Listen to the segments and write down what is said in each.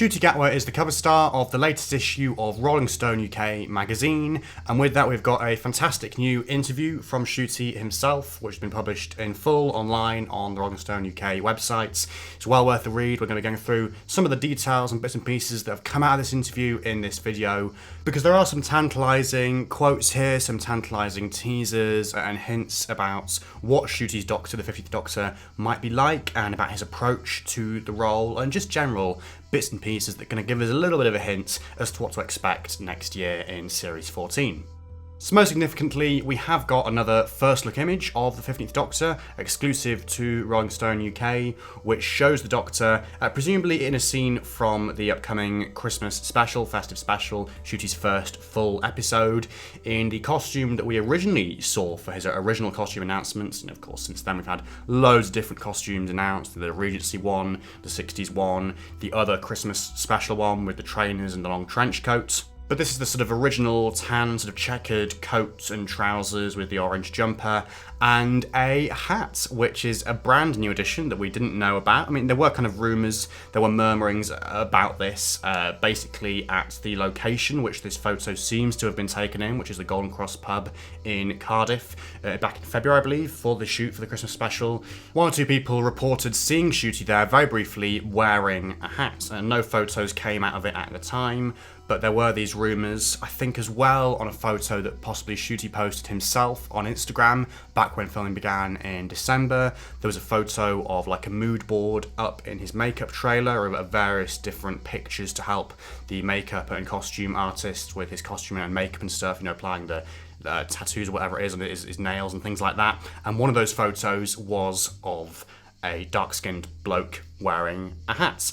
Ncuti Gatwa is the cover star of the latest issue of Rolling Stone UK magazine, and with that we've got a fantastic new interview from Ncuti himself, which has been published in full online on the Rolling Stone UK website. It's well worth a read. We're going to be going through some of the details and bits and pieces that have come out of this interview in this video, because there are some tantalising quotes here, some tantalising teasers and hints about what Ncuti's Doctor, the 15th Doctor, might be like, and about his approach to the role, and just general bits and pieces that are going to give us a little bit of a hint as to what to expect next year in Series 14. So most significantly, we have got another first look image of the 15th Doctor, exclusive to Rolling Stone UK, which shows the Doctor, presumably in a scene from the upcoming Christmas special, festive special, Ncuti's first full episode, in the costume that we originally saw for his original costume announcements. And of course, since then we've had loads of different costumes announced, the Regency one, the 60s one, the other Christmas special one with the trainers and the long trench coats. But this is the sort of original tan, sort of checkered coat and trousers with the orange jumper, and a hat, which is a brand new addition that we didn't know about. I mean, there were kind of rumours, there were murmurings about this, basically at the location which this photo seems to have been taken in, which is the Golden Cross pub in Cardiff, back in February, I believe, for the shoot for the Christmas special. One or two people reported seeing Ncuti there very briefly wearing a hat, and no photos came out of it at the time. But there were these rumours, I think as well, on a photo that possibly Ncuti posted himself on Instagram back when filming began in December. There was a photo of like a mood board up in his makeup trailer of various different pictures to help the makeup and costume artist with his costume and makeup and stuff, you know, applying the tattoos or whatever it is on his nails and things like that. And one of those photos was of a dark-skinned bloke wearing a hat.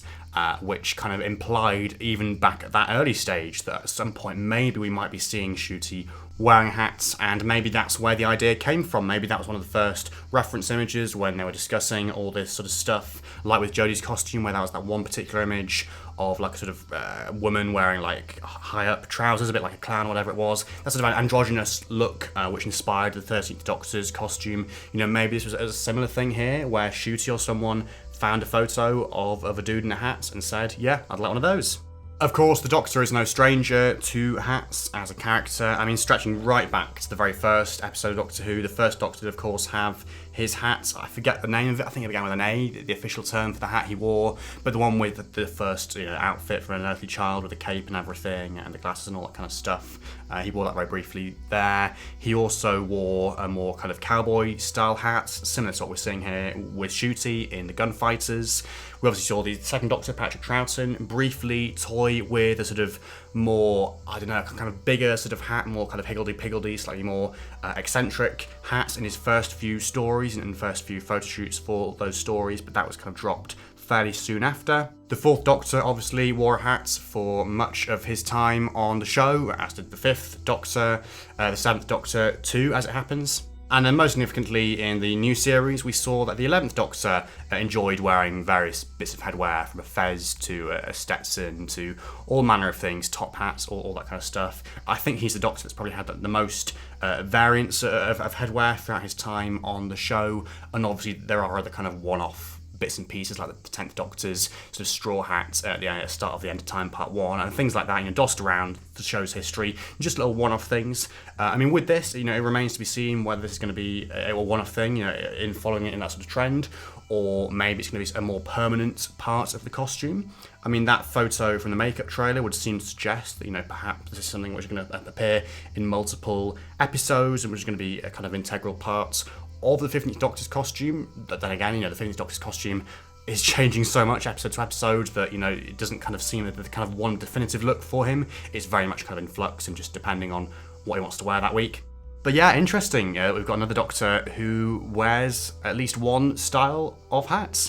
Which kind of implied, even back at that early stage, that at some point maybe we might be seeing Ncuti wearing hats, and maybe that's where the idea came from. Maybe that was one of the first reference images when they were discussing all this sort of stuff, like with Jodie's costume, where that was that one particular image of like a sort of woman wearing like high up trousers, a bit like a clown or whatever it was. That sort of an androgynous look, which inspired the 13th Doctor's costume. You know, maybe this was a similar thing here, where Ncuti or someone found a photo of a dude in a hat and said, yeah, I'd like one of those. Of course, the Doctor is no stranger to hats as a character. I mean, stretching right back to the very first episode of Doctor Who, the first Doctor did, of course, have his hat. I forget the name of it. I think it began with an A, the official term for the hat he wore. But the one with the first, outfit for an earthly child with the cape and everything, and the glasses and all that kind of stuff. He wore that very briefly there. He also wore a more kind of cowboy-style hat, similar to what we're seeing here with Ncuti in the Gunfighters. We obviously saw the second Doctor, Patrick Troughton, briefly toy with a sort of more, I don't know, kind of bigger sort of hat, more kind of higgledy-piggledy, slightly more eccentric hats in his first few stories and first few photo shoots for those stories, but that was kind of dropped fairly soon after. The fourth Doctor obviously wore a hat for much of his time on the show, as did the fifth Doctor, the seventh Doctor too, as it happens. And then most significantly in the new series, we saw that the 11th Doctor enjoyed wearing various bits of headwear, from a fez to a Stetson to all manner of things, top hats, all that kind of stuff. I think he's the Doctor that's probably had the most variants of headwear throughout his time on the show, and obviously there are other kind of one-off bits and pieces like the 10th Doctor's sort of straw hat at the start of the End of Time Part 1 and things like that, dotted around the show's history, just little one-off things. I mean, with this, it remains to be seen whether this is going to be a one-off thing, in following it in that sort of trend, or maybe it's going to be a more permanent part of the costume. I mean, that photo from the makeup trailer would seem to suggest that, perhaps this is something which is going to appear in multiple episodes and which is going to be a kind of integral part of the 15th Doctor's costume. But then again, the 15th Doctor's costume is changing so much episode to episode that, it doesn't kind of seem that the kind of one definitive look for him. It's very much kind of in flux and just depending on what he wants to wear that week. But yeah, interesting. We've got another Doctor who wears at least one style of hat.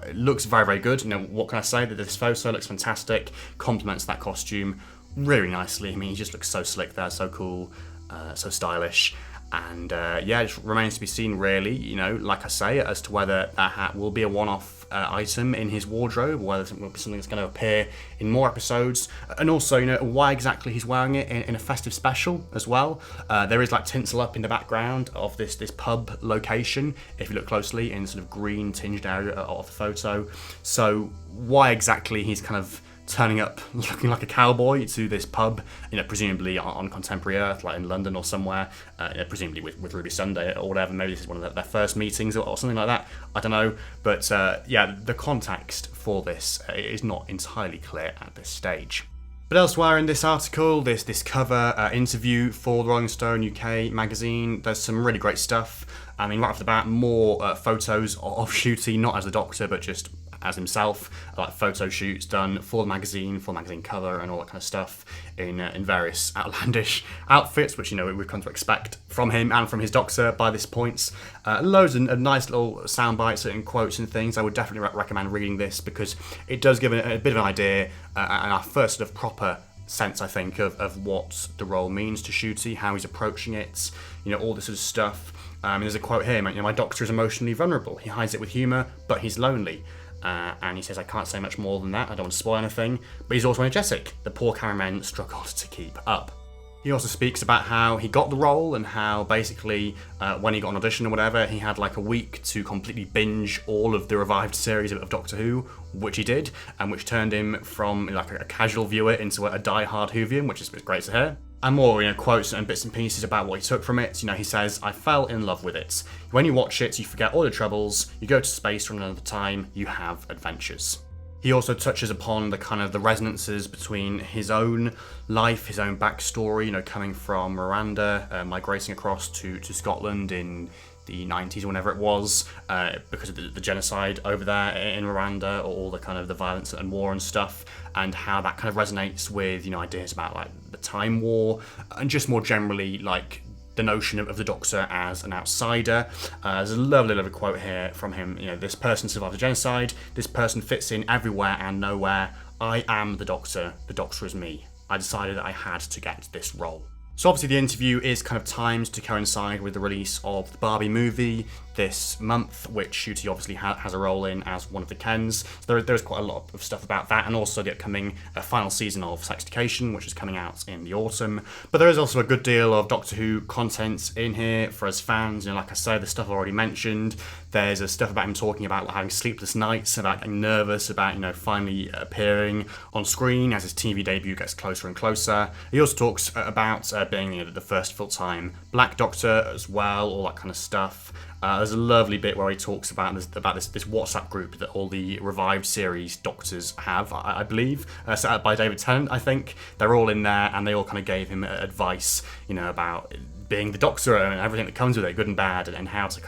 It looks very, very good. What can I say? That this photo looks fantastic, complements that costume really nicely. I mean, he just looks so slick there, so cool, so stylish. And it just remains to be seen, really, like I say, as to whether that hat will be a one-off item in his wardrobe, or whether it will be something that's going to appear in more episodes, and also, why exactly he's wearing it in a festive special as well. There is like tinsel up in the background of this pub location, if you look closely, in sort of green tinged area of the photo. So why exactly he's kind of turning up looking like a cowboy to this pub, presumably on contemporary Earth, like in London or somewhere, presumably with Ruby Sunday or whatever. Maybe this is one of their first meetings or something like that. I don't know. But the context for this is not entirely clear at this stage. But elsewhere in this article, this cover interview for the Rolling Stone UK magazine, there's some really great stuff. I mean, right off the bat, more photos of Ncuti, not as the Doctor, but just as himself, like photo shoots done for the magazine cover and all that kind of stuff in various outlandish outfits, which we've come to expect from him and from his Doctor by this point. Loads of nice little sound bites and quotes and things. I would definitely recommend reading this because it does give a bit of an idea and our first sort of proper sense, I think, of what the role means to Ncuti, how he's approaching it, all this sort of stuff. There's a quote here, my Doctor is emotionally vulnerable. He hides it with humour, but he's lonely. And he says, I can't say much more than that, I don't want to spoil anything, but he's also energetic. The poor cameramen struggled to keep up. He also speaks about how he got the role and how basically when he got an audition or whatever, he had like a week to completely binge all of the revived series of Doctor Who, which he did, and which turned him from like a casual viewer into a die-hard Whovian, which is great to hear. And more, quotes and bits and pieces about what he took from it. He says, I fell in love with it. When you watch it, you forget all your troubles, you go to space for another time, you have adventures. He also touches upon the resonances between his own life, his own backstory, coming from Miranda, migrating across to Scotland in the 90s or whenever it was, because of the genocide over there in Miranda, or all the violence and war and stuff, and how that resonates with ideas about like the Time War and just more generally like the notion of the Doctor as an outsider. There's a lovely quote here from him. This person survived the genocide. This person fits in everywhere and nowhere. I am the Doctor is me. I decided that I had to get this role. So obviously the interview is timed to coincide with the release of the Barbie movie this month, which Ncuti obviously has a role in as one of the Kens. So there's quite a lot of stuff about that, and also the upcoming final season of Sex Education, which is coming out in the autumn. But there is also a good deal of Doctor Who content in here for us fans. Like I said, the stuff I've already mentioned. There's stuff about him talking about having sleepless nights, about getting nervous, about finally appearing on screen as his TV debut gets closer and closer. He also talks about being the first full-time Black Doctor as well, all that kind of stuff. There's a lovely bit where he talks about this WhatsApp group that all the revived series Doctors have, I believe, set up by David Tennant, I think. They're all in there, and they all gave him advice, about being the Doctor and everything that comes with it, good and bad, and how to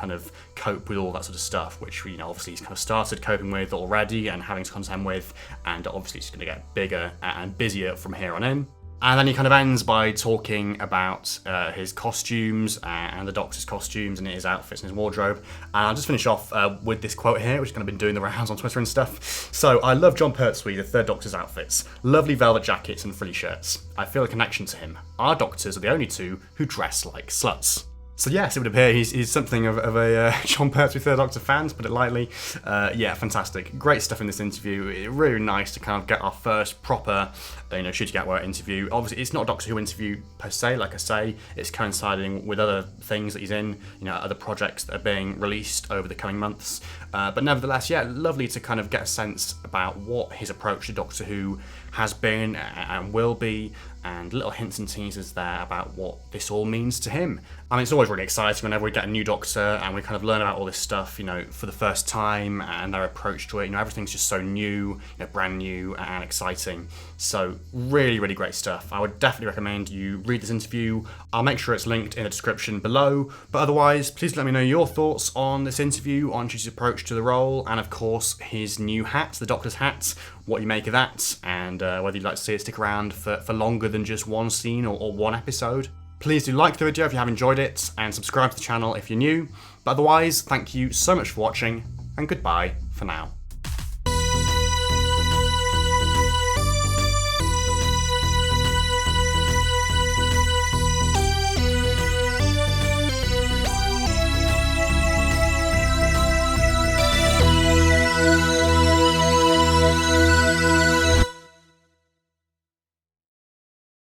cope with all that sort of stuff, which obviously he's started coping with already and having to contend with, and obviously it's going to get bigger and busier from here on in. And then he ends by talking about his costumes and the Doctor's costumes and his outfits and his wardrobe. And I'll just finish off with this quote here, which has been doing the rounds on Twitter and stuff. So, I love John Pertwee, the third Doctor's outfits. Lovely velvet jackets and frilly shirts. I feel a connection to him. Our Doctors are the only two who dress like sluts. So yes, it would appear he's something of a John Pertwee Third Doctor fan, to put it lightly. Fantastic. Great stuff in this interview. Really nice to get our first proper Ncuti Gatwa interview. Obviously, it's not a Doctor Who interview per se, like I say. It's coinciding with other things that he's in, other projects that are being released over the coming months. But nevertheless, lovely to get a sense about what his approach to Doctor Who has been and will be, and little hints and teasers there about what this all means to him. I mean, it's always really exciting whenever we get a new Doctor and we learn about all this stuff, for the first time, and their approach to it. Everything's just so new, brand new and exciting. So really, really great stuff. I would definitely recommend you read this interview. I'll make sure it's linked in the description below. But otherwise, please let me know your thoughts on this interview, on Ncuti's approach to the role, and of course, his new hat, the Doctor's hat, what you make of that, and whether you'd like to see it stick around for longer than just one scene or one episode. Please do like the video if you have enjoyed it, and subscribe to the channel if you're new. But otherwise, thank you so much for watching, and goodbye for now.